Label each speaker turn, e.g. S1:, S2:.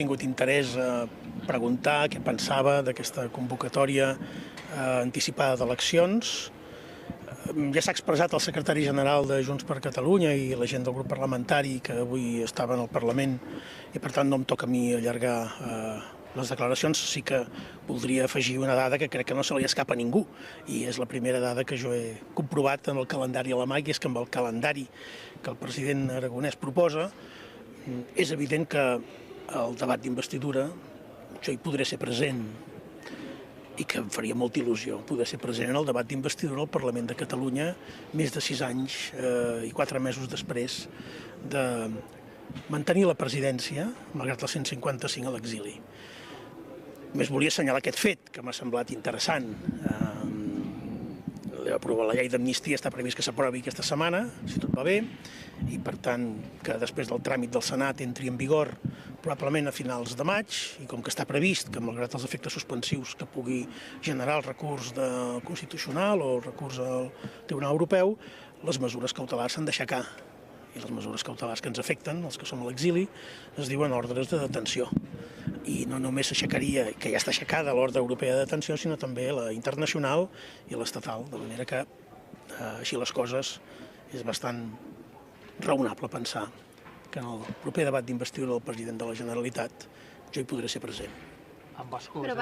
S1: He tingut interès a preguntar què pensava d'aquesta convocatòria anticipada d'eleccions. Ja s'ha expressat el secretari general de Junts per Catalunya i la gent del grup parlamentari que avui estava en el Parlament i per tant no em toca a mi allargar les declaracions. Sí que voldria afegir una dada que crec que no se li escapa a ningú i és la primera dada que jo he comprovat en el calendari alemany, que és que amb el calendari que el president Aragonès proposa és evident que el debat d'investidura jo hi podré ser present i que em faria molta il·lusió poder ser present en el debat d'investidura al Parlament de Catalunya més de 6 anys i 4 mesos després de mantenir la presidència, malgrat el 155 a l'exili. Només volia assenyalar aquest fet, que m'ha semblat interessant. La llei d'amnistia està previst que s'aprovi aquesta setmana, si tot va bé, i per tant que després del tràmit del Senat entri en vigor probablement a finals de maig, i com que està previst que malgrat els efectes suspensius que pugui generar el recurs constitucional o el recurs al Tribunal Europeu, les mesures cautelars s'han d'aixecar. I les mesures cautelars que ens afecten, els que som a l'exili, es diuen ordres de detenció. I no només s'aixecaria, que ja està aixecada l'ordre europea de detenció, sinó també la internacional i l'estatal, de manera que així les coses és bastant raonable pensar que en el proper debat d'investidura del president de la Generalitat jo hi podré ser present.
S2: Amb escolta.